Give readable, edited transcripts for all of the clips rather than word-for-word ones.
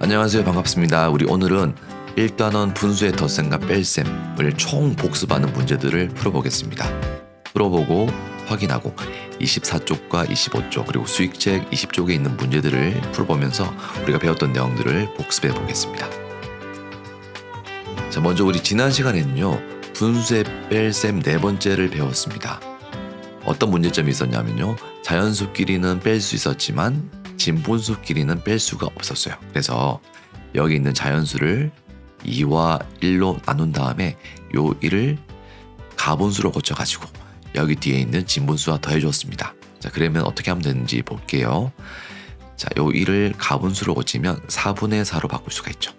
안녕하세요. 반갑습니다. 우리 오늘은 1단원 분수의 덧셈과 뺄셈을 총 복습하는 문제들을 풀어보겠습니다. 풀어보고 확인하고 24쪽과 25쪽 그리고 수익책 20쪽에 있는 문제들을 풀어보면서 우리가 배웠던 내용들을 복습해 보겠습니다. 자, 먼저 우리 지난 시간에는요. 분수의 뺄셈 네 번째를 배웠습니다. 어떤 문제점이 있었냐면요. 자연수끼리는 뺄 수 있었지만 진분수끼리는 뺄 수가 없었어요. 그래서 여기 있는 자연수를 2와 1로 나눈 다음에 요 1을 가분수로 고쳐가지고 여기 뒤에 있는 진분수와 더해줬습니다. 자, 그러면 어떻게 하면 되는지 볼게요. 자, 요 1을 가분수로 고치면 4분의 4로 바꿀 수가 있죠.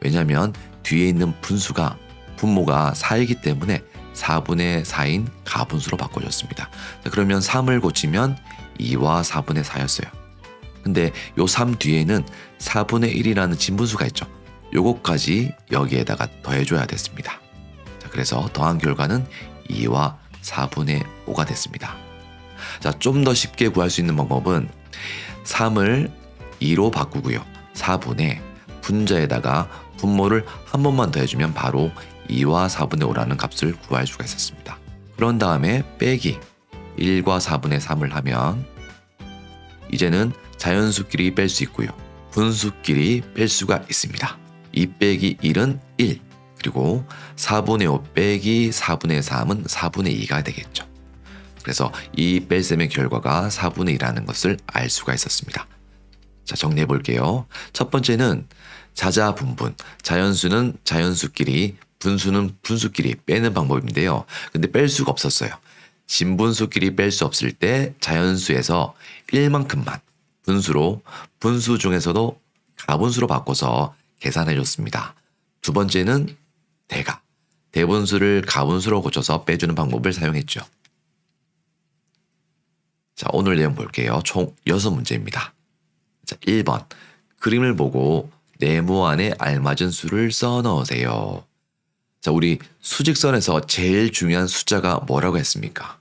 왜냐하면 뒤에 있는 분모가 4이기 때문에 4분의 4인 가분수로 바꿔줬습니다. 자, 그러면 3을 고치면 2와 4분의 4였어요. 근데 요 3 뒤에는 4분의 1이라는 진분수가 있죠. 요거까지 여기에다가 더해줘야 됐습니다. 자, 그래서 더한 결과는 2와 4분의 5가 됐습니다. 자, 좀 더 쉽게 구할 수 있는 방법은 3을 2로 바꾸고요. 4분의 분자에다가 분모를 한 번만 더해주면 바로 2와 4분의 5라는 값을 구할 수가 있었습니다. 그런 다음에 빼기 1과 4분의 3을 하면 이제는 자연수끼리 뺄 수 있고요. 분수끼리 뺄 수가 있습니다. 2 빼기 1은 1 그리고 4분의 5 빼기 4분의 3은 4분의 2가 되겠죠. 그래서 이 뺄셈의 결과가 4분의 2라는 것을 알 수가 있었습니다. 자, 정리해 볼게요. 첫 번째는 자자분분, 자연수는 자연수끼리 분수는 분수끼리 빼는 방법인데요. 근데 뺄 수가 없었어요. 진분수끼리 뺄 수 없을 때 자연수에서 1만큼만 분수로 분수 중에서도 가분수로 바꿔서 계산해 줬습니다. 두 번째는 대분수를 가분수로 고쳐서 빼주는 방법을 사용했죠. 자, 오늘 내용 볼게요. 총 6문제입니다. 자, 1번 그림을 보고 네모 안에 알맞은 수를 써 넣으세요. 자, 우리 수직선에서 제일 중요한 숫자가 뭐라고 했습니까?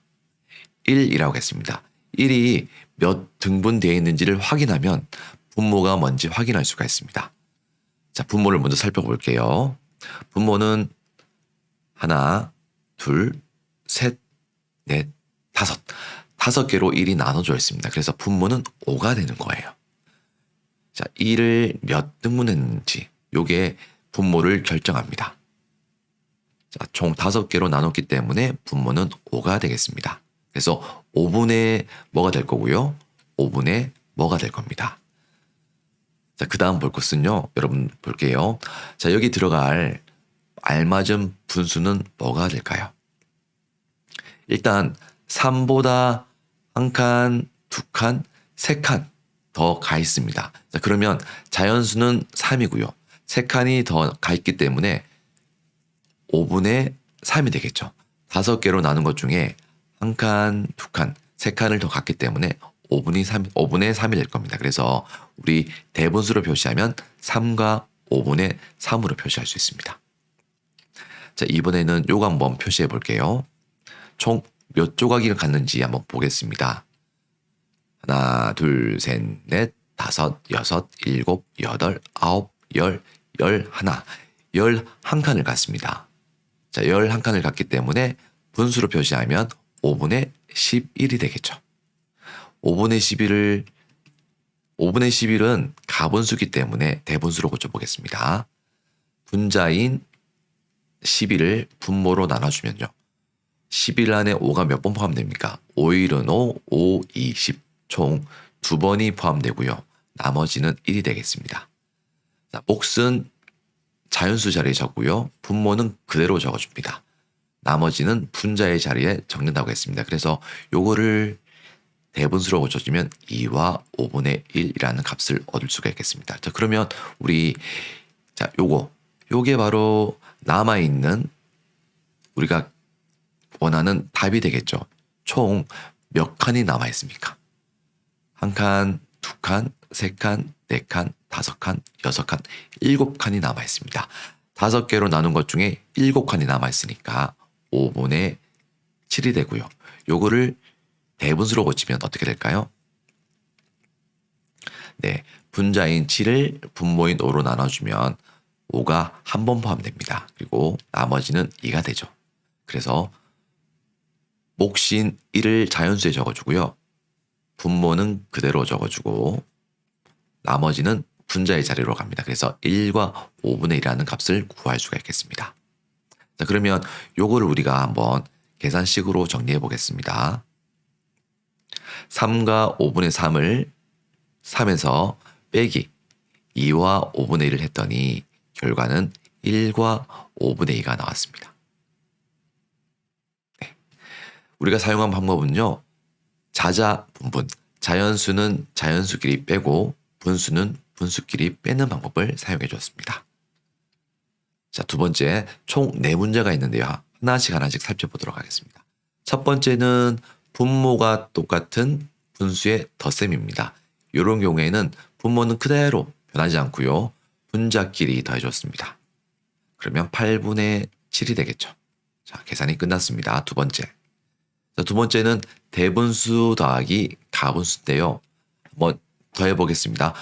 1이라고 했습니다. 1이 몇 등분 되어 있는지를 확인하면 분모가 뭔지 확인할 수가 있습니다. 자, 분모를 먼저 살펴볼게요. 분모는 하나, 둘, 셋, 넷, 다섯 개로 1이 나눠져 있습니다. 그래서 분모는 5가 되는 거예요. 자, 1을 몇 등분했는지 요게 분모를 결정합니다. 자, 총 5개로 나눴기 때문에 분모는 5가 되겠습니다. 그래서 5분의 뭐가 될 거고요. 5분의 뭐가 될 겁니다. 자, 그 다음 볼 것은요. 여러분 볼게요. 자, 여기 들어갈 알맞은 분수는 뭐가 될까요? 일단 3보다 한 칸, 두 칸, 세 칸 더 가 있습니다. 자, 그러면 자연수는 3이고요. 세 칸이 더 가 있기 때문에 5분의 3이 되겠죠. 5개로 나눈 것 중에 한 칸, 두 칸, 세 칸을 더 갔기 때문에 5분의 3이 될 겁니다. 그래서 우리 대분수로 표시하면 3과 5분의 3으로 표시할 수 있습니다. 자, 이번에는 요거 한번 표시해 볼게요. 총 몇 조각이 갔는지 한번 보겠습니다. 하나, 둘, 셋, 넷, 다섯, 여섯, 일곱, 여덟, 아홉, 열, 11 칸을 갔습니다. 자, 11칸을 갔기 때문에 분수로 표시하면 5분의 11이 되겠죠. 5분의 11은 가분수기 때문에 대분수로 고쳐보겠습니다. 분자인 11을 분모로 나눠주면요. 11 안에 5가 몇 번 포함됩니까? 5일은 5, 20. 총 2번이 포함되고요. 나머지는 1이 되겠습니다. 자, 몫은 자연수 자리에 적고요. 분모는 그대로 적어줍니다. 나머지는 분자의 자리에 적는다고 했습니다. 그래서 요거를 대분수로 고쳐주면 2와 5분의 1이라는 값을 얻을 수가 있겠습니다. 자, 그러면 우리 요게 바로 남아있는 우리가 원하는 답이 되겠죠. 총 몇 칸이 남아있습니까? 한 칸, 두 칸, 세 칸, 네 칸, 5칸, 6칸, 7칸이 남아있습니다. 5개로 나눈 것 중에 7칸이 남아있으니까 5분의 7이 되고요. 요거를 대분수로 고치면 어떻게 될까요? 네, 분자인 7을 분모인 5로 나눠주면 5가 한 번 포함됩니다. 그리고 나머지는 2가 되죠. 그래서 몫인 1을 자연수에 적어주고요. 분모는 그대로 적어주고 나머지는 분자의 자리로 갑니다. 그래서 1과 5분의 1이라는 값을 구할 수가 있겠습니다. 자, 그러면 요거를 우리가 한번 계산식으로 정리해 보겠습니다. 3과 5분의 3을 3에서 빼기 2와 5분의 1을 했더니 결과는 1과 5분의 2가 나왔습니다. 네. 우리가 사용한 방법은요. 자자 분분, 자연수는 자연수끼리 빼고 분수는 분수끼리 빼는 방법을 사용해 줬습니다. 자, 두 번째, 총 4문제가 있는데요. 하나씩 살펴보도록 하겠습니다. 첫 번째는 분모가 똑같은 분수의 덧셈입니다. 이런 경우에는 분모는 그대로 변하지 않고요. 분자끼리 더해줬습니다. 그러면 8분의 7이 되겠죠. 자, 계산이 끝났습니다. 두 번째. 자, 두 번째는 대분수 더하기 가분수인데요. 한번 더해보겠습니다.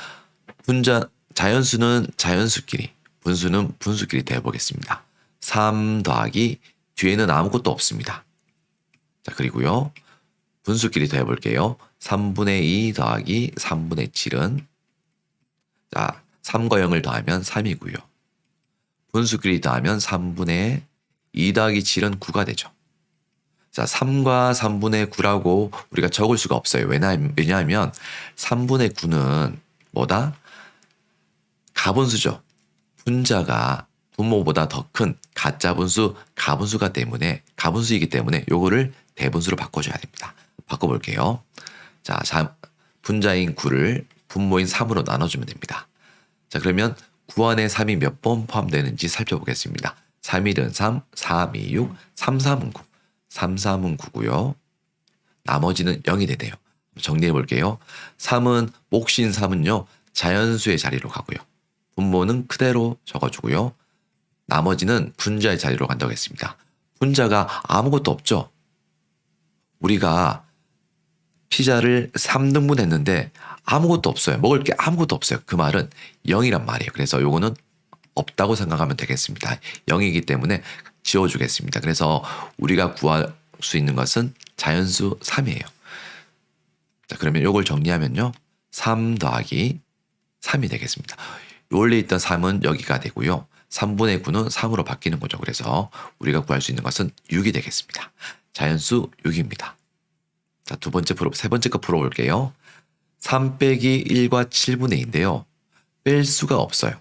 자연수는 자연수끼리, 분수는 분수끼리 더해보겠습니다. 3 더하기 뒤에는 아무것도 없습니다. 자, 그리고요. 분수끼리 더해볼게요. 3분의 2 더하기 3분의 7은 자, 3과 0을 더하면 3이고요. 분수끼리 더하면 3분의 2 더하기 7은 9가 되죠. 자, 3과 3분의 9라고 우리가 적을 수가 없어요. 왜냐하면 3분의 9는 뭐다? 가분수죠. 분자가 분모보다 더 큰 가짜 분수, 가분수이기 때문에 요거를 대분수로 바꿔줘야 됩니다. 바꿔볼게요. 자, 분자인 9를 분모인 3으로 나눠주면 됩니다. 자, 그러면 9 안에 3이 몇 번 포함되는지 살펴보겠습니다. 3일은 3, 4이 6, 3, 3은 9. 3, 3은 9고요. 나머지는 0이 되네요. 정리해 볼게요. 3은 몫인 3은요. 자연수의 자리로 가고요. 분모는 그대로 적어주고요. 나머지는 분자의 자리로 간다고 했습니다. 분자가 아무것도 없죠. 우리가 피자를 3등분 했는데 아무것도 없어요. 먹을 게 아무것도 없어요. 그 말은 0이란 말이에요. 그래서 요거는 없다고 생각하면 되겠습니다. 0이기 때문에 지워주겠습니다. 그래서 우리가 구할 수 있는 것은 자연수 3이에요. 자, 그러면 요걸 정리하면요. 3 더하기 3이 되겠습니다. 원래 있던 3은 여기가 되고요. 3분의 9는 3으로 바뀌는 거죠. 그래서 우리가 구할 수 있는 것은 6이 되겠습니다. 자연수 6입니다. 자, 세 번째 거 풀어볼게요. 3 빼기 1과 7분의 2인데요. 뺄 수가 없어요.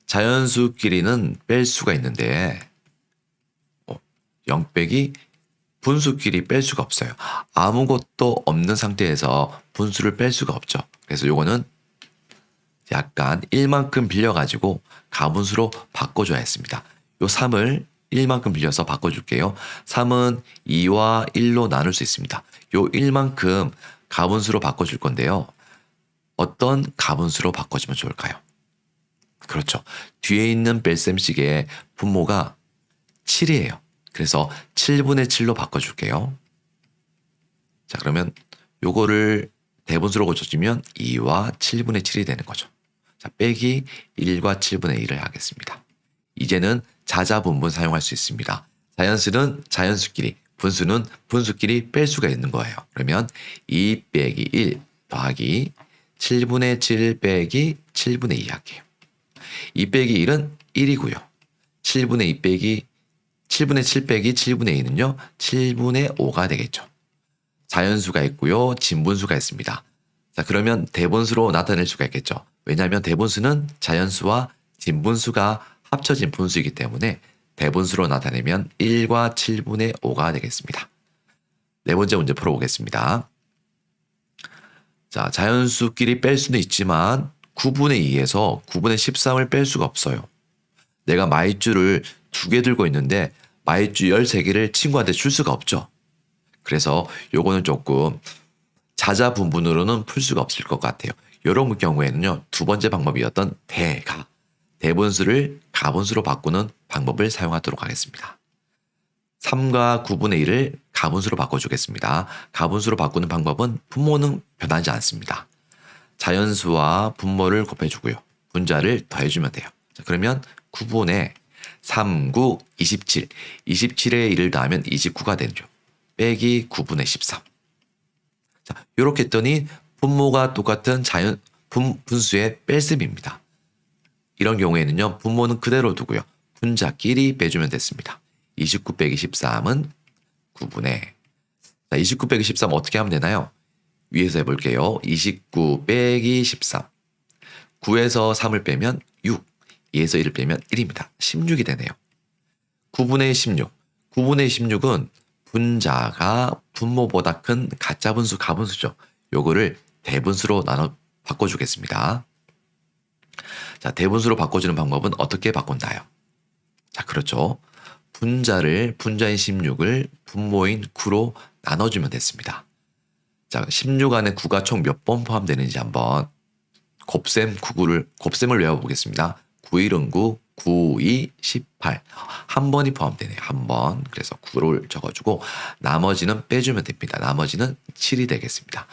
자연수끼리는 뺄 수가 있는데 0 빼기 분수끼리 뺄 수가 없어요. 아무것도 없는 상태에서 분수를 뺄 수가 없죠. 그래서 요거는 약간 1만큼 빌려가지고 가분수로 바꿔줘야 했습니다. 요 3을 1만큼 빌려서 바꿔줄게요. 3은 2와 1로 나눌 수 있습니다. 요 1만큼 가분수로 바꿔줄 건데요. 어떤 가분수로 바꿔주면 좋을까요? 그렇죠. 뒤에 있는 뺄셈식의 분모가 7이에요. 그래서 7분의 7로 바꿔줄게요. 자, 그러면 요거를 대분수로 고쳐주면 2와 7분의 7이 되는 거죠. 자, 빼기 1과 7분의 1을 하겠습니다. 이제는 자자분분 사용할 수 있습니다. 자연수는 자연수끼리, 분수는 분수끼리 뺄 수가 있는 거예요. 그러면 2 빼기 1 더하기 7분의 7 빼기 7분의 2 할게요. 2 빼기 1은 1이고요. 7분의 7 빼기 7분의 2는요. 7분의 5가 되겠죠. 자연수가 있고요. 진분수가 있습니다. 자, 그러면 대분수로 나타낼 수가 있겠죠. 왜냐하면 대분수는 자연수와 진분수가 합쳐진 분수이기 때문에 대분수로 나타내면 1과 7분의 5가 되겠습니다. 네 번째 문제 풀어보겠습니다. 자, 자연수끼리 뺄 수는 있지만 9분의 2에서 9분의 13을 뺄 수가 없어요. 내가 마이쮸를 2개 들고 있는데 마이쮸 13개를 친구한테 줄 수가 없죠. 그래서 요거는 조금 자자분분으로는 풀 수가 없을 것 같아요. 이런 경우에는요. 두 번째 방법이었던 대분수를 가분수로 바꾸는 방법을 사용하도록 하겠습니다. 3과 9분의 1을 가분수로 바꿔주겠습니다. 가분수로 바꾸는 방법은 분모는 변하지 않습니다. 자연수와 분모를 곱해주고요. 분자를 더해주면 돼요. 자, 그러면 9분의 3, 9, 27. 27에 1을 더하면 29가 되죠. 빼기 9분의 13. 자, 이렇게 했더니 분모가 똑같은 분수의 뺄셈입니다. 이런 경우에는요, 분모는 그대로 두고요. 분자끼리 빼주면 됐습니다. 29 빼기 13은 9분의. 자, 29 빼기 13 어떻게 하면 되나요? 위에서 해볼게요. 29 빼기 13. 9에서 3을 빼면 6. 2에서 1을 빼면 1입니다. 16이 되네요. 9분의 16. 9분의 16은 분자가 분모보다 큰 가짜 분수, 가분수죠. 요거를 대분수로 나눠 바꿔주겠습니다. 자, 대분수로 바꿔주는 방법은 어떻게 바꾼다요? 자, 그렇죠. 분자인 16을 분모인 9로 나눠주면 됐습니다. 자, 16 안에 9가 총 몇 번 포함되는지 한번 곱셈을 외워보겠습니다. 9, 1은 9, 9, 2, 18. 한 번이 포함되네요. 한 번. 그래서 9를 적어주고 나머지는 빼주면 됩니다. 나머지는 7이 되겠습니다.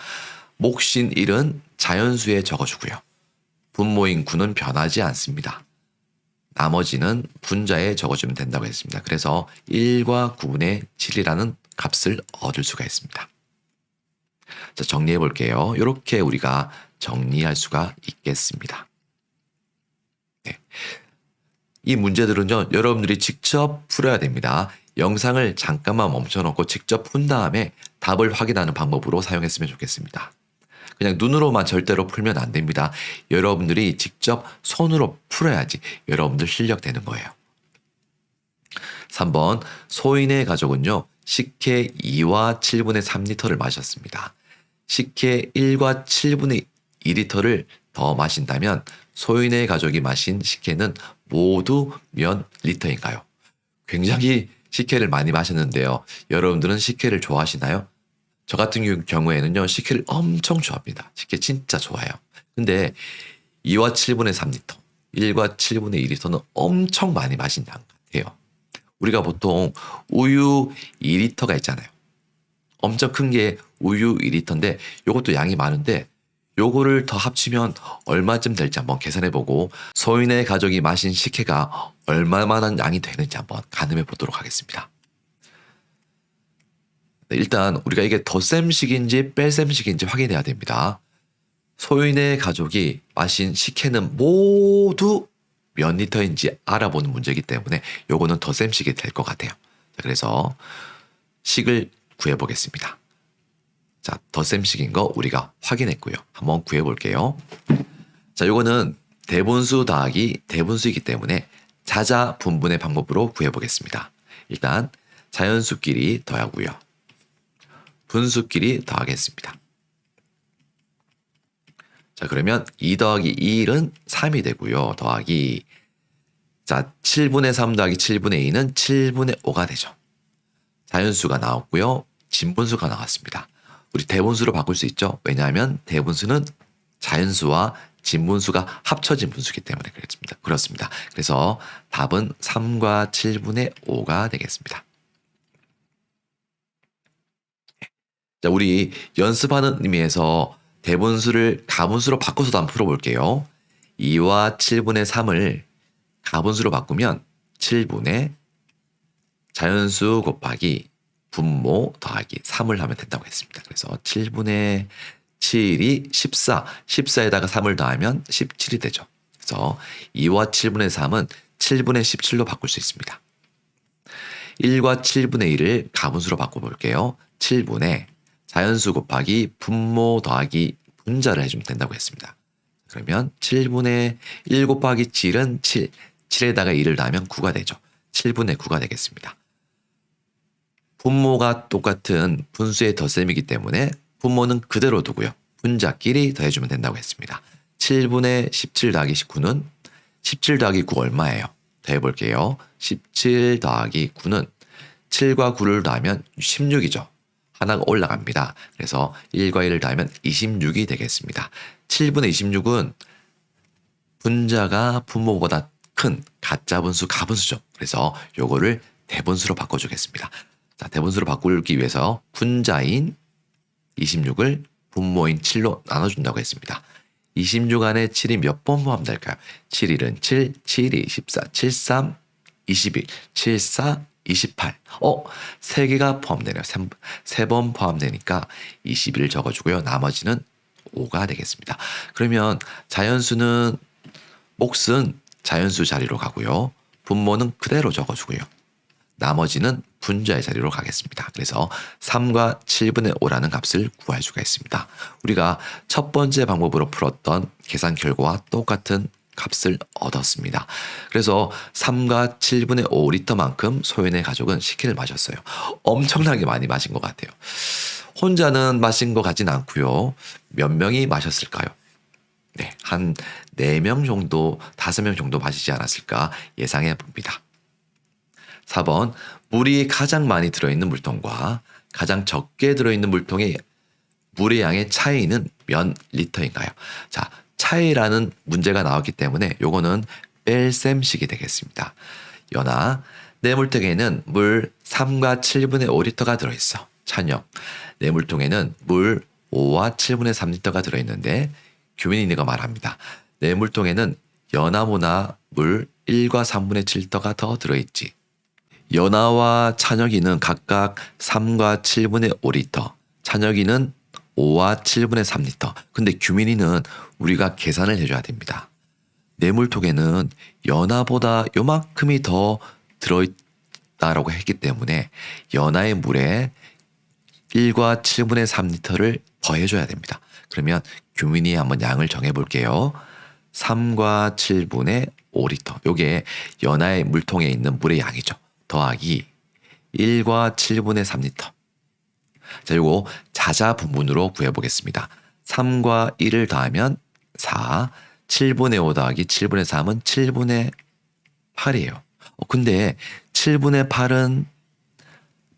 몫인 1은 자연수에 적어주고요. 분모인 9는 변하지 않습니다. 나머지는 분자에 적어주면 된다고 했습니다. 그래서 1과 9분의 7이라는 값을 얻을 수가 있습니다. 자, 정리해 볼게요. 이렇게 우리가 정리할 수가 있겠습니다. 네. 이 문제들은요, 여러분들이 직접 풀어야 됩니다. 영상을 잠깐만 멈춰놓고 직접 푼 다음에 답을 확인하는 방법으로 사용했으면 좋겠습니다. 그냥 눈으로만 절대로 풀면 안 됩니다. 여러분들이 직접 손으로 풀어야지 여러분들 실력 되는 거예요. 3번, 소인의 가족은요, 식혜 2와 7분의 3리터를 마셨습니다. 식혜 1과 7분의 2리터를 더 마신다면 소인의 가족이 마신 식혜는 모두 몇 리터인가요? 굉장히 식혜를 많이 마셨는데요. 여러분들은 식혜를 좋아하시나요? 저 같은 경우에는요, 식혜를 엄청 좋아합니다. 식혜 진짜 좋아해요. 근데 2와 7분의 3리터, 1과 7분의 2리터는 엄청 많이 마신다는 것 같아요. 우리가 보통 우유 2리터가 있잖아요. 엄청 큰 게 우유 2리터인데 요것도 양이 많은데 요거를 더 합치면 얼마쯤 될지 한번 계산해보고 소인의 가족이 마신 식혜가 얼마만한 양이 되는지 한번 가늠해 보도록 하겠습니다. 일단 우리가 이게 덧셈식인지 뺄셈식인지 확인해야 됩니다. 소인의 가족이 마신 식혜는 모두 몇 리터인지 알아보는 문제이기 때문에 요거는 덧셈식이 될 것 같아요. 그래서 식을 구해보겠습니다. 자, 덧셈식인 거 우리가 확인했고요. 한번 구해볼게요. 자, 요거는 대분수 더하기 대분수이기 때문에 자자 분분의 방법으로 구해보겠습니다. 일단 자연수끼리 더하고요. 분수끼리 더하겠습니다. 자, 그러면 2 더하기 1은 3이 되고요. 더하기, 자, 7분의 3 더하기 7분의 2는 7분의 5가 되죠. 자연수가 나왔고요. 진분수가 나왔습니다. 우리 대분수로 바꿀 수 있죠. 왜냐하면 대분수는 자연수와 진분수가 합쳐진 분수이기 때문에 그렇습니다. 그래서 답은 3과 7분의 5가 되겠습니다. 자, 우리 연습하는 의미에서 대분수를 가분수로 바꿔서도 한번 풀어볼게요. 2와 7분의 3을 가분수로 바꾸면 7분의 자연수 곱하기 분모 더하기 3을 하면 된다고 했습니다. 그래서 7분의 7이 14, 14에다가 3을 더하면 17이 되죠. 그래서 2와 7분의 3은 7분의 17로 바꿀 수 있습니다. 1과 7분의 1을 가분수로 바꿔볼게요. 7분의 자연수 곱하기 분모 더하기 분자를 해주면 된다고 했습니다. 그러면 7분의 1 곱하기 7은 7, 7에다가 2를 더하면 9가 되죠. 7분의 9가 되겠습니다. 분모가 똑같은 분수의 덧셈이기 때문에 분모는 그대로 두고요. 분자끼리 더해주면 된다고 했습니다. 7분의 17 더하기 19는 17 더하기 9 얼마예요? 더해볼게요. 17 더하기 9는 7과 9를 더하면 16이죠. 하나가 올라갑니다. 그래서 1과 1을 더하면 26이 되겠습니다. 7분의 26은 분자가 분모보다 큰 가짜 분수, 가분수죠. 그래서 요거를 대분수로 바꿔주겠습니다. 자, 대분수로 바꾸기 위해서 분자인 26을 분모인 7로 나눠준다고 했습니다. 20주간에 7이 몇 번 포함될까요? 7일은 7, 7이 14, 73, 21, 74, 28. 3개가 포함되네요. 3번 포함되니까 21을 적어주고요. 나머지는 5가 되겠습니다. 그러면 자연수는 몫은 자연수 자리로 가고요. 분모는 그대로 적어주고요. 나머지는 분자의 자리로 가겠습니다. 그래서 3과 7분의 5라는 값을 구할 수가 있습니다. 우리가 첫 번째 방법으로 풀었던 계산 결과와 똑같은 값을 얻었습니다. 그래서 3과 7분의 5리터만큼 소연의 가족은 식혜를 마셨어요. 엄청나게 많이 마신 것 같아요. 혼자는 마신 것 같진 않고요. 몇 명이 마셨을까요? 네, 한 4명 정도, 5명 정도 마시지 않았을까 예상해 봅니다. 4번, 물이 가장 많이 들어있는 물통과 가장 적게 들어있는 물통의 물의 양의 차이는 몇 리터인가요? 자, 차이라는 문제가 나왔기 때문에 요거는 뺄셈식이 되겠습니다. 연아, 내 물통에는 물 3과 7분의 5리터가 들어있어. 찬혁, 내 물통에는 물 5와 7분의 3리터가 들어있는데 규민이가 말합니다. 내 물통에는 연아보다 물 1과 3분의 7리터가 더 들어있지. 연아와 찬혁이는 각각 3과 7분의 5리터, 찬혁이는 5와 7분의 3리터. 근데 규민이는 우리가 계산을 해줘야 됩니다. 내 물통에는 연아보다 요만큼이 더 들어있다라고 했기 때문에 연아의 물에 1과 7분의 3리터를 더해줘야 됩니다. 그러면 규민이 한번 양을 정해볼게요. 3과 7분의 5리터. 요게 연아의 물통에 있는 물의 양이죠. 더하기 1과 7분의 3리터. 자, 요거 자자분문으로 구해보겠습니다. 3과 1을 더하면 4, 7분의 5 더하기 7분의 3은 7분의 8이에요. 근데 7분의 8은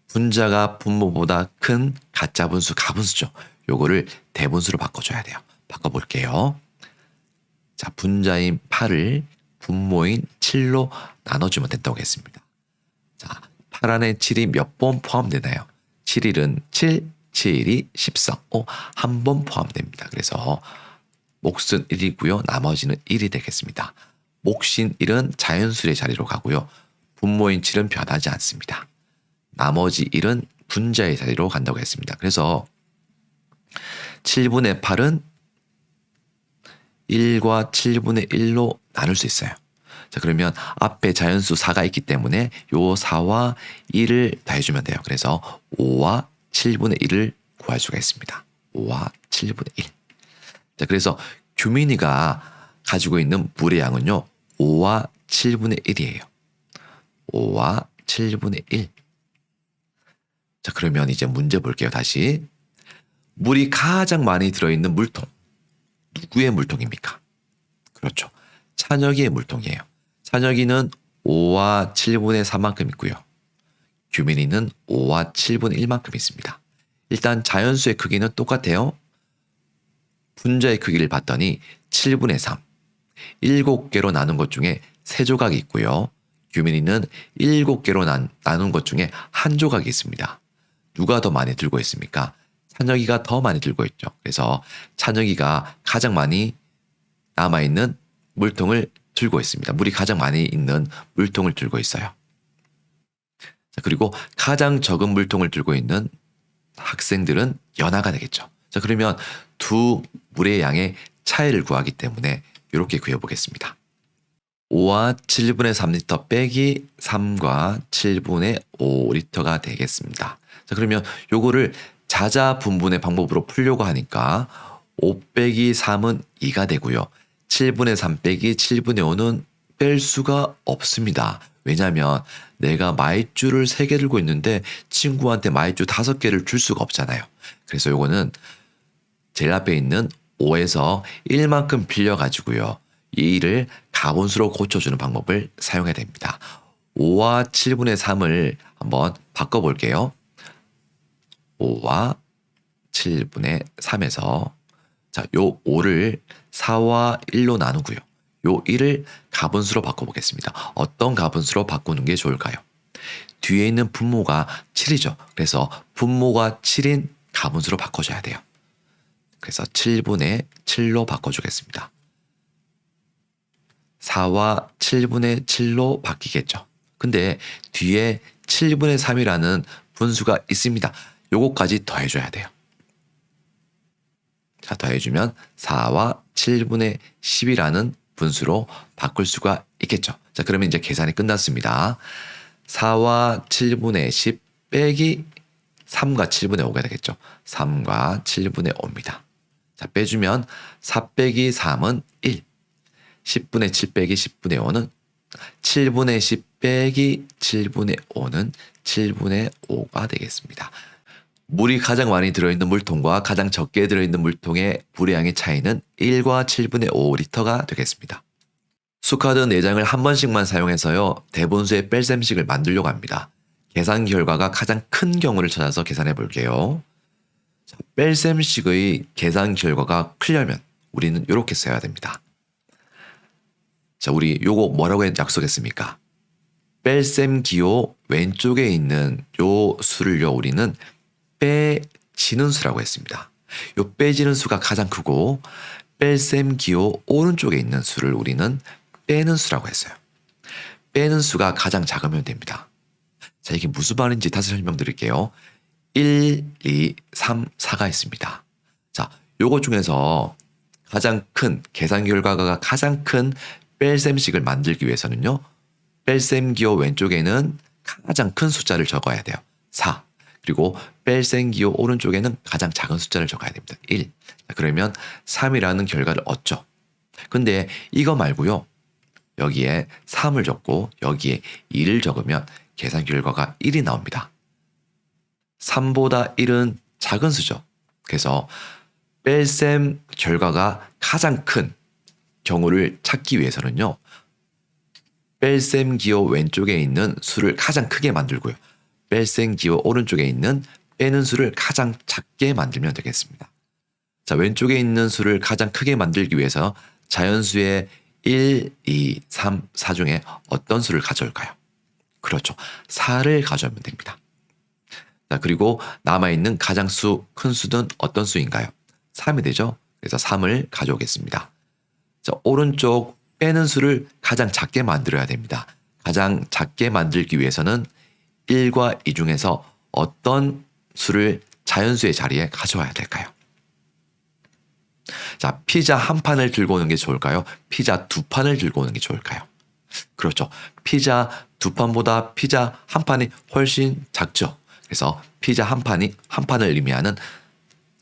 분자가 분모보다 큰 가짜 분수, 가분수죠. 요거를 대분수로 바꿔줘야 돼요. 바꿔볼게요. 자, 분자인 8을 분모인 7로 나눠주면 된다고 했습니다. 자, 8 안에 7이 몇 번 포함되나요? 7일은 7, 7이 14. 한 번 포함됩니다. 그래서 몫은 1이고요. 나머지는 1이 되겠습니다. 몫인 1은 자연수의 자리로 가고요. 분모인 7은 변하지 않습니다. 나머지 1은 분자의 자리로 간다고 했습니다. 그래서 7분의 8은 1과 7분의 1로 나눌 수 있어요. 자, 그러면 앞에 자연수 4가 있기 때문에 요 4와 1을 더해주면 돼요. 그래서 5와 7분의 1을 구할 수가 있습니다. 5와 7분의 1. 자, 그래서 규민이가 가지고 있는 물의 양은요, 5와 7분의 1이에요. 5와 7분의 1. 자, 그러면 이제 문제 볼게요. 다시. 물이 가장 많이 들어있는 물통. 누구의 물통입니까? 그렇죠. 찬혁이의 물통이에요. 찬혁이는 5와 7분의 3만큼 있고요. 규민이는 5와 7분의 1만큼 있습니다. 일단 자연수의 크기는 똑같아요. 분자의 크기를 봤더니 7분의 3. 7개로 나눈 것 중에 3조각이 있고요. 규민이는 7개로 나눈 것 중에 1조각이 있습니다. 누가 더 많이 들고 있습니까? 찬혁이가 더 많이 들고 있죠. 그래서 찬혁이가 가장 많이 남아있는 물통을 들고 있습니다. 물이 가장 많이 있는 물통을 들고 있어요. 자, 그리고 가장 적은 물통을 들고 있는 학생들은 연하가 되겠죠. 자, 그러면 두 물의 양의 차이를 구하기 때문에 이렇게 구해보겠습니다. 5와 7분의 3리터 빼기 3과 7분의 5리터가 되겠습니다. 자, 그러면 요거를 자자 분분의 방법으로 풀려고 하니까 5 빼기 3은 2가 되고요. 7분의 3 빼기 7분의 5는 뺄 수가 없습니다. 왜냐하면 내가 마이쮸를 3개 들고 있는데 친구한테 마이쮸 5개를 줄 수가 없잖아요. 그래서 요거는 제일 앞에 있는 5에서 1만큼 빌려가지고요. 이 1을 가분수로 고쳐주는 방법을 사용해야 됩니다. 5와 7분의 3을 한번 바꿔볼게요. 5와 7분의 3에서 자, 요 5를 4와 1로 나누고요. 요 1을 가분수로 바꿔보겠습니다. 어떤 가분수로 바꾸는 게 좋을까요? 뒤에 있는 분모가 7이죠. 그래서 분모가 7인 가분수로 바꿔줘야 돼요. 그래서 7분의 7로 바꿔주겠습니다. 4와 7분의 7로 바뀌겠죠. 근데 뒤에 7분의 3이라는 분수가 있습니다. 요거까지 더해줘야 돼요. 자, 더해주면 4와 7분의 10이라는 분수로 바꿀 수가 있겠죠. 자, 그러면 이제 계산이 끝났습니다. 4와 7분의 10 빼기 3과 7분의 5가 되겠죠. 3과 7분의 5입니다. 자, 빼주면 4 빼기 3은 1. 10분의 7 빼기 10분의 5는 7분의 10 빼기 7분의 5는 7분의 5가 되겠습니다. 물이 가장 많이 들어있는 물통과 가장 적게 들어있는 물통의 분량의 차이는 1과 7분의 5리터가 되겠습니다. 수카드 4장을 한 번씩만 사용해서요, 대분수의 뺄셈식을 만들려고 합니다. 계산 결과가 가장 큰 경우를 찾아서 계산해 볼게요. 자, 뺄셈식의 계산 결과가 크려면 우리는 이렇게 써야 됩니다. 자, 우리 요거 뭐라고 약속했습니까? 뺄셈 기호 왼쪽에 있는 요 수를요, 우리는 빼지는 수라고 했습니다. 요 빼지는 수가 가장 크고 뺄셈 기호 오른쪽에 있는 수를 우리는 빼는 수라고 했어요. 빼는 수가 가장 작으면 됩니다. 자, 이게 무슨 말인지 다시 설명드릴게요. 1, 2, 3, 4가 있습니다. 자, 요거 중에서 가장 큰 계산 결과가 가장 큰 뺄셈식을 만들기 위해서는요, 뺄셈 기호 왼쪽에는 가장 큰 숫자를 적어야 돼요. 4. 그리고 뺄셈 기호 오른쪽에는 가장 작은 숫자를 적어야 됩니다. 1. 자, 그러면 3이라는 결과를 얻죠. 근데 이거 말고요, 여기에 3을 적고 여기에 2를 적으면 계산 결과가 1이 나옵니다. 3보다 1은 작은 수죠. 그래서 뺄셈 결과가 가장 큰 경우를 찾기 위해서는요, 뺄셈 기호 왼쪽에 있는 수를 가장 크게 만들고요, 뺄셈 기호 오른쪽에 있는 빼는 수를 가장 작게 만들면 되겠습니다. 자, 왼쪽에 있는 수를 가장 크게 만들기 위해서 자연수의 1, 2, 3, 4 중에 어떤 수를 가져올까요? 그렇죠. 4를 가져오면 됩니다. 자, 그리고 남아있는 가장 큰 수는 어떤 수인가요? 3이 되죠. 그래서 3을 가져오겠습니다. 자, 오른쪽 빼는 수를 가장 작게 만들어야 됩니다. 가장 작게 만들기 위해서는 1과 2 중에서 어떤 수를 자연수의 자리에 가져와야 될까요? 자, 피자 한 판을 들고 오는 게 좋을까요? 피자 두 판을 들고 오는 게 좋을까요? 그렇죠. 피자 두 판보다 피자 한 판이 훨씬 작죠. 그래서 피자 한 판을 의미하는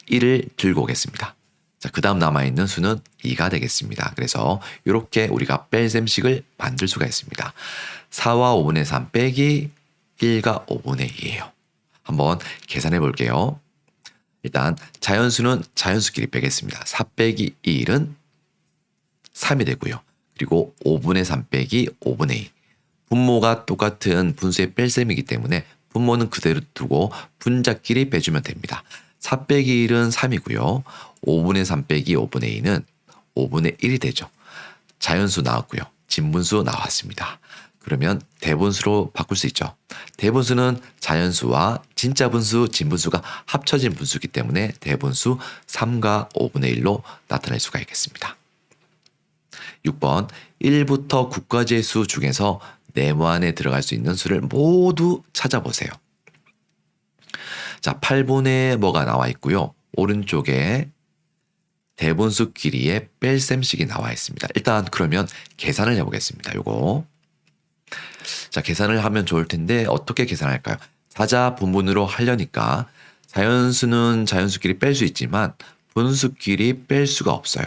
1을 들고 오겠습니다. 자, 그 다음 남아있는 수는 2가 되겠습니다. 그래서 이렇게 우리가 뺄셈식을 만들 수가 있습니다. 4와 5분의 3 빼기 1과 5분의 2예요. 한번 계산해 볼게요. 일단 자연수는 자연수끼리 빼겠습니다. 4 빼기 1은 3이 되고요. 그리고 5분의 3 빼기 5분의 2. 분모가 똑같은 분수의 뺄셈이기 때문에 분모는 그대로 두고 분자끼리 빼주면 됩니다. 4 빼기 1은 3이고요. 5분의 3 빼기 5분의 2는 5분의 1이 되죠. 자연수 나왔고요. 진분수 나왔습니다. 그러면 대분수로 바꿀 수 있죠. 대분수는 자연수와 진짜 분수, 진분수가 합쳐진 분수이기 때문에 대분수 3과 5분의 1로 나타낼 수가 있겠습니다. 6번 1부터 9까지의 수 중에서 네모 안에 들어갈 수 있는 수를 모두 찾아보세요. 자, 8분의 뭐가 나와 있고요. 오른쪽에 대분수 길이의 뺄셈식이 나와 있습니다. 일단 그러면 계산을 해보겠습니다. 요거. 자, 계산을 하면 좋을 텐데 어떻게 계산할까요? 사자 분분으로 하려니까 자연수는 자연수끼리 뺄 수 있지만 분수끼리 뺄 수가 없어요.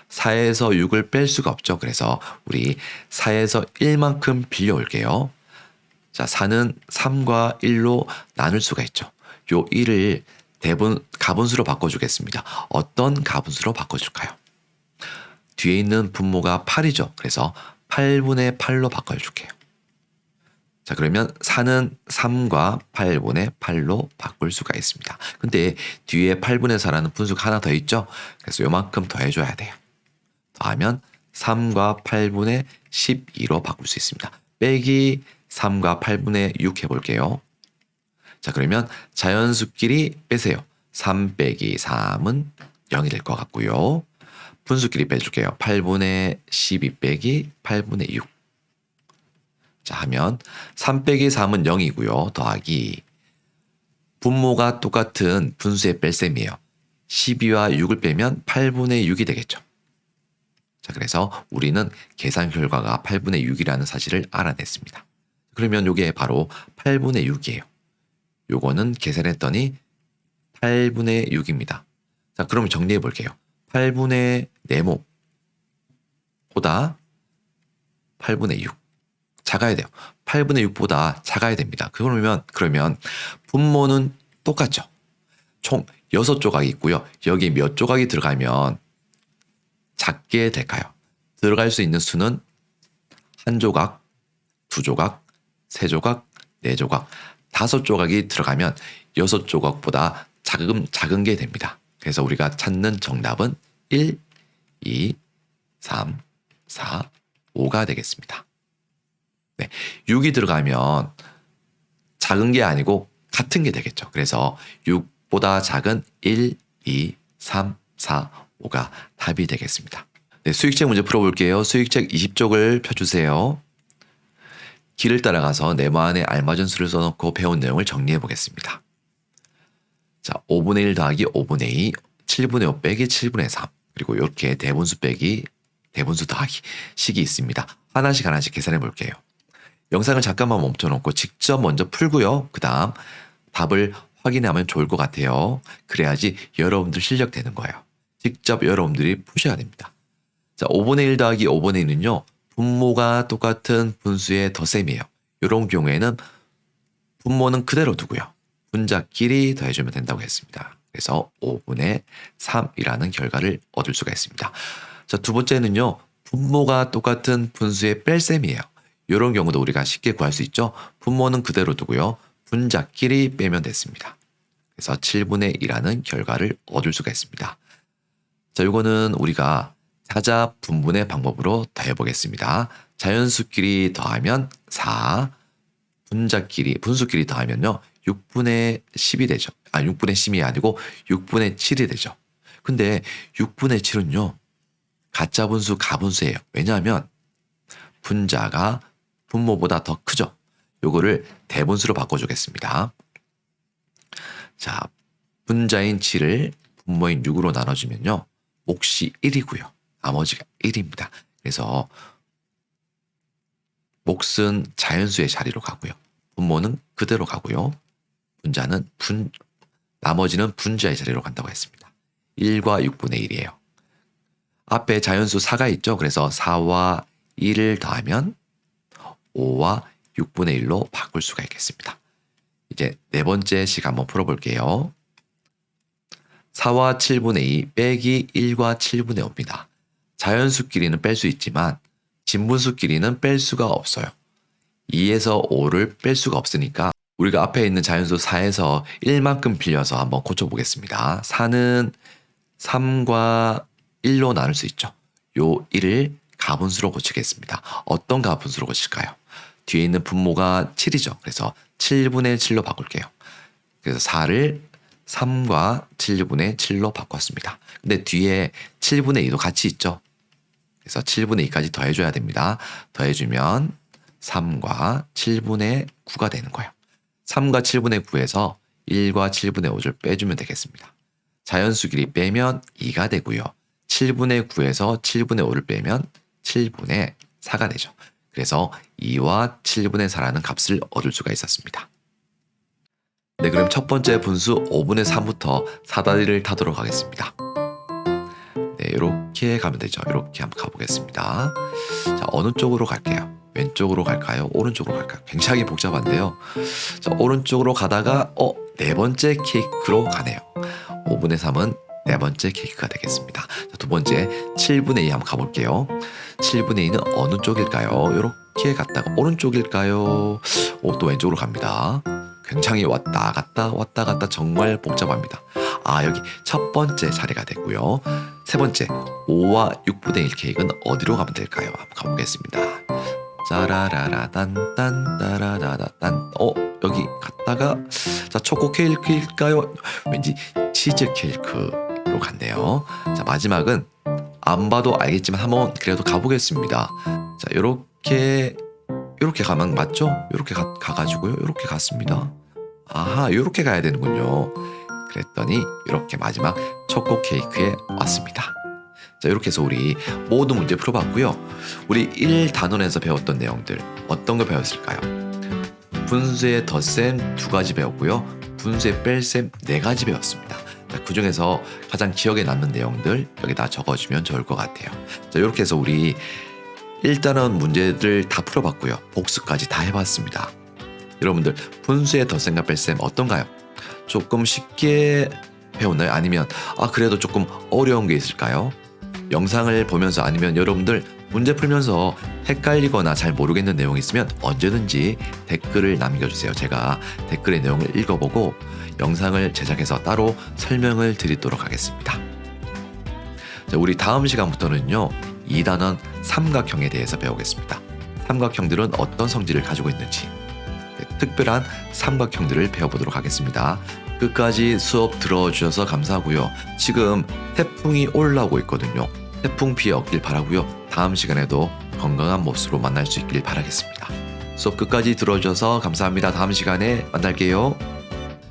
4에서 6을 뺄 수가 없죠. 그래서 우리 4에서 1만큼 빌려올게요. 자, 4는 3과 1로 나눌 수가 있죠. 요 1을 가분수로 바꿔주겠습니다. 어떤 가분수로 바꿔줄까요? 뒤에 있는 분모가 8이죠. 그래서 8분의 8로 바꿔줄게요. 자, 그러면 4는 3과 8분의 8로 바꿀 수가 있습니다. 근데 뒤에 8분의 4라는 분수가 하나 더 있죠. 그래서 요만큼 더해줘야 돼요. 더하면 3과 8분의 12로 바꿀 수 있습니다. 빼기 3과 8분의 6 해볼게요. 자, 그러면 자연수끼리 빼세요. 3 빼기 3은 0이 될 것 같고요. 분수끼리 빼줄게요. 8분의 12 빼기 8분의 6. 자, 하면 3 빼기 3은 0이고요. 더하기 분모가 똑같은 분수의 뺄셈이에요. 12와 6을 빼면 8분의 6이 되겠죠. 자, 그래서 우리는 계산 결과가 8분의 6이라는 사실을 알아냈습니다. 그러면 이게 바로 8분의 6이에요. 요거는 계산했더니 8분의 6입니다. 자, 그러면 정리해 볼게요. 8분의 네모보다 8분의 6 작아야 돼요. 8분의 6보다 작아야 됩니다. 그러면 분모는 똑같죠. 총 6조각이 있고요. 여기 몇 조각이 들어가면 작게 될까요? 들어갈 수 있는 수는 1조각, 2조각, 3조각, 4조각, 5조각이 들어가면 6조각보다 작은 게 됩니다. 그래서 우리가 찾는 정답은 1, 2, 3, 4, 5가 되겠습니다. 네, 6이 들어가면 작은 게 아니고 같은 게 되겠죠. 그래서 6보다 작은 1, 2, 3, 4, 5가 답이 되겠습니다. 네, 수익책 문제 풀어볼게요. 수익책 20쪽을 펴주세요. 길을 따라가서 네모 안에 알맞은 수를 써놓고 배운 내용을 정리해 보겠습니다. 자, 5분의 1 더하기 5분의 2, 7분의 5 빼기 7분의 3, 그리고 이렇게 대분수 빼기 대분수 더하기 식이 있습니다. 하나씩 계산해 볼게요. 영상을 잠깐만 멈춰놓고 직접 먼저 풀고요. 그 다음 답을 확인하면 좋을 것 같아요. 그래야지 여러분들 실력 되는 거예요. 직접 여러분들이 푸셔야 됩니다. 자, 5분의 1 더하기 5분의 2는요. 분모가 똑같은 분수의 덧셈이에요. 이런 경우에는 분모는 그대로 두고요. 분자끼리 더해주면 된다고 했습니다. 그래서 5분의 3이라는 결과를 얻을 수가 있습니다. 자, 두 번째는요. 분모가 똑같은 분수의 뺄셈이에요. 이런 경우도 우리가 쉽게 구할 수 있죠. 분모는 그대로 두고요. 분자끼리 빼면 됐습니다. 그래서 7분의 2라는 결과를 얻을 수가 있습니다. 자, 이거는 우리가 자자 분분의 방법으로 더해보겠습니다. 자연수끼리 더하면 4, 분수끼리 더하면요. 6분의 10이 되죠. 6분의 10이 아니고 6분의 7이 되죠. 근데 6분의 7은요. 가짜 분수, 가분수예요. 왜냐하면 분자가 분모보다 더 크죠. 요거를 대분수로 바꿔주겠습니다. 자, 분자인 7을 분모인 6으로 나눠주면요. 몫이 1이고요. 나머지가 1입니다. 그래서 몫은 자연수의 자리로 가고요. 분모는 그대로 가고요. 나머지는 분자의 자리로 간다고 했습니다. 1과 6분의 1이에요. 앞에 자연수 4가 있죠. 그래서 4와 1을 더하면 5와 6분의 1로 바꿀 수가 있겠습니다. 이제 네 번째 식 한번 풀어볼게요. 4와 7분의 2 빼기 1과 7분의 5입니다. 자연수끼리는 뺄 수 있지만 진분수끼리는 뺄 수가 없어요. 2에서 5를 뺄 수가 없으니까 우리가 앞에 있는 자연수 4에서 1만큼 빌려서 한번 고쳐보겠습니다. 4는 3과 1로 나눌 수 있죠. 요 1을 가분수로 고치겠습니다. 어떤 가분수로 고칠까요? 뒤에 있는 분모가 7이죠. 그래서 7분의 7로 바꿀게요. 그래서 4를 3과 7분의 7로 바꿨습니다. 근데 뒤에 7분의 2도 같이 있죠. 그래서 7분의 2까지 더해줘야 됩니다. 더해주면 3과 7분의 9가 되는 거예요. 3과 7분의 9에서 1과 7분의 5를 빼주면 되겠습니다. 자연수끼리 빼면 2가 되고요. 7분의 9에서 7분의 5를 빼면 7분의 4가 되죠. 그래서 2와 7분의 4라는 값을 얻을 수가 있었습니다. 네, 그럼 첫 번째 분수 5분의 3부터 사다리를 타도록 하겠습니다. 네, 이렇게 가면 되죠. 이렇게 한번 가보겠습니다. 자, 어느 쪽으로 갈게요? 왼쪽으로 갈까요? 오른쪽으로 갈까요? 굉장히 복잡한데요. 자, 오른쪽으로 가다가 네 번째 케이크로 가네요. 5분의 3은 네 번째 케이크가 되겠습니다. 자, 두 번째 7분의 2 한번 가볼게요. 7분의 2는 어느 쪽일까요? 이렇게 갔다가 오른쪽일까요? 또 왼쪽으로 갑니다. 굉장히 왔다 갔다 정말 복잡합니다. 여기 첫 번째 자리가 되고요. 세 번째 5와 6분의 1 케이크는 어디로 가면 될까요? 한번 가보겠습니다. 짜라라라 딴딴따라라딴 여기 갔다가 자 초코 케이크일까요? 왠지 치즈 케이크 쪽으로 간대요. 자, 마지막은 안 봐도 알겠지만 한번 그래도 가보겠습니다. 자, 요렇게 가면 맞죠? 요렇게 가가지고요. 요렇게 갔습니다. 아하, 요렇게 가야 되는군요. 그랬더니 이렇게 마지막 초코 케이크에 왔습니다. 자, 이렇게 해서 우리 모든 문제 풀어봤고요. 우리 1단원에서 배웠던 내용들 어떤 거 배웠을까요? 분수의 덧셈 2가지 배웠고요. 분수의 뺄셈 4가지 배웠습니다. 그 중에서 가장 기억에 남는 내용들 여기다 적어주면 좋을 것 같아요. 자, 이렇게 해서 우리 1단원 문제들 다 풀어봤고요. 복습까지 다 해봤습니다. 여러분들 분수의 덧셈과 뺄셈 어떤가요? 조금 쉽게 배웠나요? 아니면 그래도 조금 어려운 게 있을까요? 영상을 보면서 아니면 여러분들 문제 풀면서 헷갈리거나 잘 모르겠는 내용이 있으면 언제든지 댓글을 남겨주세요. 제가 댓글의 내용을 읽어보고 영상을 제작해서 따로 설명을 드리도록 하겠습니다. 자, 우리 다음 시간부터는요 2단원 삼각형에 대해서 배우겠습니다. 삼각형들은 어떤 성질을 가지고 있는지 특별한 삼각형들을 배워보도록 하겠습니다. 끝까지 수업 들어주셔서 감사하고요. 지금 태풍이 올라오고 있거든요. 태풍 피해 없길 바라고요. 다음 시간에도 건강한 모습으로 만날 수 있길 바라겠습니다. 수업 끝까지 들어주셔서 감사합니다. 다음 시간에 만날게요.